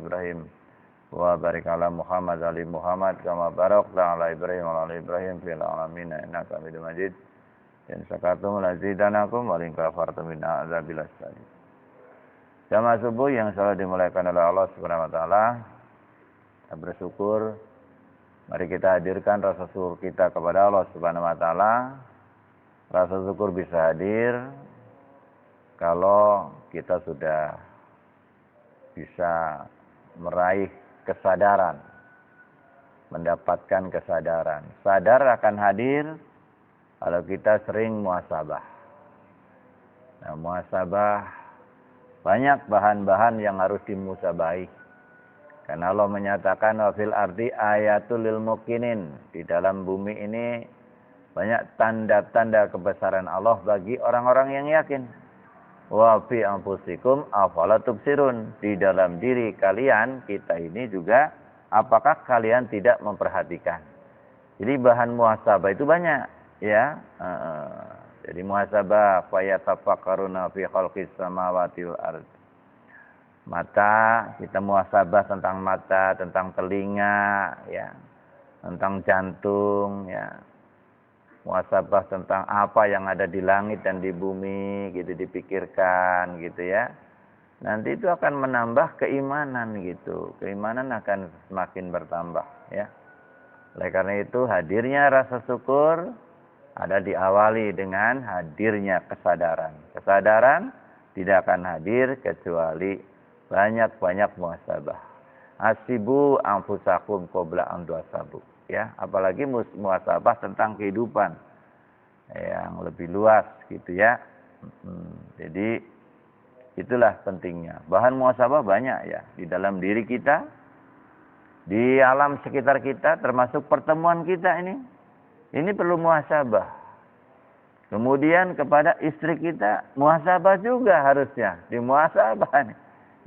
Ibrahim wa barik ala Muhammad ali Muhammad kama barakta ala Ibrahim wa ala Ibrahim fil alamin innaka Hamidum Majid. In syakartum lazidanakum wa in kafartum min azabil alim. Jamaah subuh yang selalu dimuliakan oleh Allah Subhanahu wa taala, kita bersyukur. Mari kita hadirkan rasa syukur kita kepada Allah Subhanahu wa taala. Rasa syukur bisa hadir kalau kita sudah bisa meraih kesadaran, mendapatkan kesadaran. Sadar akan hadir kalau kita sering muhasabah. Nah, muhasabah banyak bahan-bahan yang harus dimuhasabahi. Karena Allah menyatakan wa fil ardi ayatul lil muqinin. Di dalam bumi ini banyak tanda-tanda kebesaran Allah bagi orang-orang yang yakin. Wa fi anfusikum afala tubsirun. Di dalam diri kalian, kita ini juga, apakah kalian tidak memperhatikan? Jadi bahan muhasabah itu banyak, ya. Jadi muhasabah fayatafakkaruna fi khalqis samawati wal ardh. Mata, kita muhasabah tentang mata, tentang telinga, ya. Tentang jantung, ya. Muhasabah tentang apa yang ada di langit dan di bumi, gitu dipikirkan, gitu ya. Nanti itu akan menambah keimanan, gitu. Keimanan akan semakin bertambah, ya. Oleh karena itu hadirnya rasa syukur ada diawali dengan hadirnya kesadaran. Kesadaran tidak akan hadir kecuali banyak-banyak muhasabah. Hasibu anfusakum qabla an tuhasabu. Ya, apalagi muhasabah tentang kehidupan yang lebih luas gitu ya. Jadi itulah pentingnya. Bahan muhasabah banyak ya di dalam diri kita, di alam sekitar kita, termasuk pertemuan kita ini. Ini perlu muhasabah. Kemudian kepada istri kita muhasabah juga harusnya, dimuhasabah nih.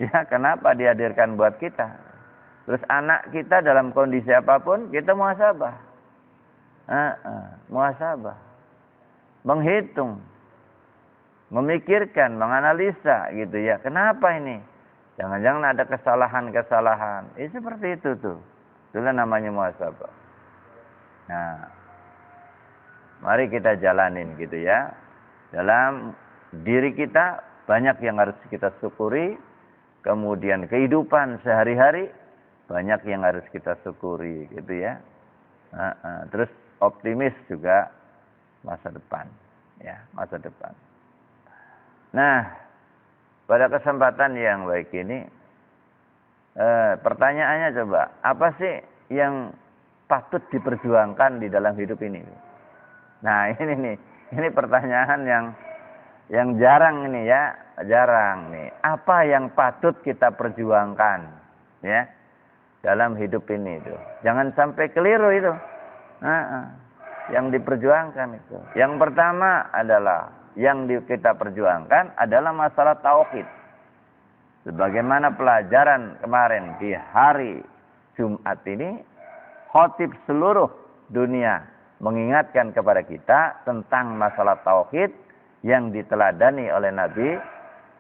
Ya, kenapa dihadirkan buat kita? Terus anak kita dalam kondisi apapun, kita muhasabah. Muhasabah. Menghitung. Memikirkan, menganalisa gitu ya. Kenapa ini? Jangan-jangan ada kesalahan-kesalahan. Seperti itu tuh. Itulah namanya muhasabah. Nah, mari kita jalanin gitu ya. Dalam diri kita banyak yang harus kita syukuri. Kemudian kehidupan sehari-hari banyak yang harus kita syukuri gitu ya. Terus optimis juga masa depan, ya, masa depan. Nah, pada kesempatan yang baik ini, pertanyaannya coba, apa sih yang patut diperjuangkan di dalam hidup ini? Nah, ini nih, ini pertanyaan yang jarang ini ya, jarang nih. Apa yang patut kita perjuangkan, ya? Dalam hidup ini itu. Jangan sampai keliru itu. Yang diperjuangkan itu. Yang pertama adalah yang kita perjuangkan adalah masalah tauhid. Sebagaimana pelajaran kemarin di hari Jumat ini, khotib seluruh dunia mengingatkan kepada kita tentang masalah tauhid yang diteladani oleh Nabi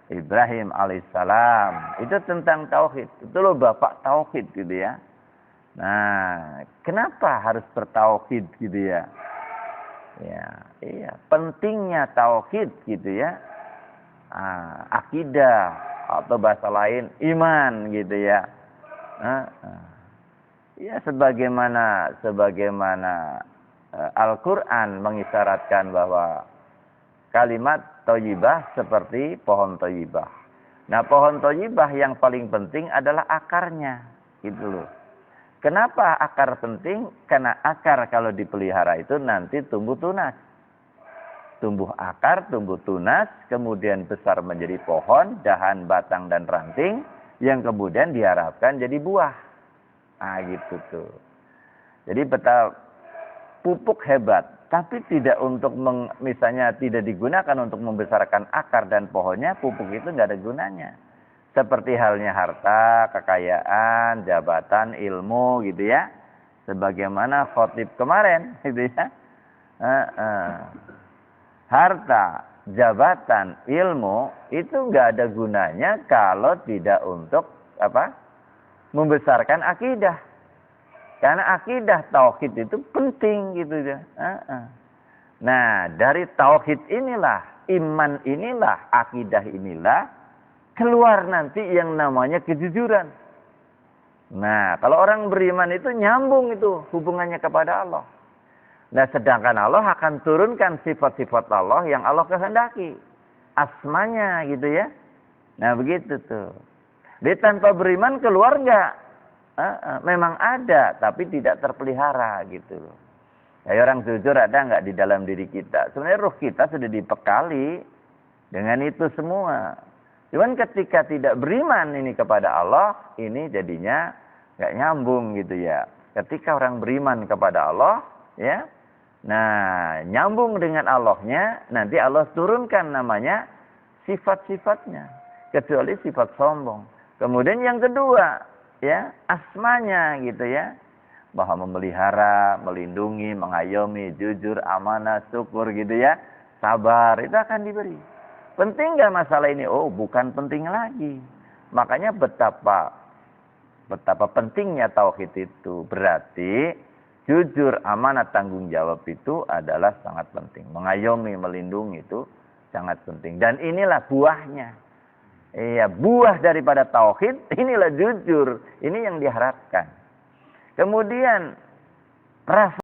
Ibrahim alaihissalam. Itu tentang tauhid. Itu loh bapak tauhid gitu ya. Nah, kenapa harus bertauhid gitu ya? Ya, iya, pentingnya tauhid gitu ya. Akidah atau bahasa lain iman gitu ya. Ya, sebagaimana Al-Qur'an mengisyaratkan bahwa kalimat thayyibah seperti pohon thayyibah. Nah, pohon thayyibah yang paling penting adalah akarnya, gitu loh. Kenapa akar penting? Karena akar kalau dipelihara itu nanti tumbuh tunas. Tumbuh akar, tumbuh tunas, kemudian besar menjadi pohon, dahan, batang, dan ranting, yang kemudian diharapkan jadi buah. Gitu tuh. Jadi pupuk hebat. Tapi tidak untuk misalnya tidak digunakan untuk membesarkan akar dan pohonnya, pupuk itu nggak ada gunanya. Seperti halnya harta, kekayaan, jabatan, ilmu gitu ya. Sebagaimana khotib kemarin gitu ya. Harta, jabatan, ilmu itu nggak ada gunanya kalau tidak untuk apa? membesarkan akidah. Karena akidah tauhid itu penting gitu ya. Nah, dari tauhid inilah, iman inilah, akidah inilah keluar nanti yang namanya kejujuran. Nah, kalau orang beriman itu nyambung itu hubungannya kepada Allah. Nah, sedangkan Allah akan turunkan sifat-sifat Allah yang Allah kehendaki. Asmanya gitu ya. Nah, begitu tuh. Dia tanpa beriman keluar enggak? Memang ada, tapi tidak terpelihara gitu loh. Ya, orang jujur ada enggak di dalam diri kita? Sebenarnya roh kita sudah dibekali dengan itu semua. Cuman ketika tidak beriman ini kepada Allah, ini jadinya enggak nyambung gitu ya. Ketika orang beriman kepada Allah, ya, nah nyambung dengan Allahnya, nanti Allah turunkan namanya sifat-sifatnya, kecuali sifat sombong. Kemudian yang kedua, ya, asmanya gitu ya, bahwa memelihara, melindungi, mengayomi, jujur, amanah, syukur gitu ya, sabar, itu akan diberi. Penting nggak masalah ini? Oh, bukan penting lagi. Makanya betapa pentingnya tauhid itu. Berarti jujur, amanah, tanggung jawab itu adalah sangat penting. Mengayomi, melindungi itu sangat penting. Dan inilah buahnya. Iya, buah daripada tauhid, inilah jujur. Ini yang diharapkan. Kemudian rasa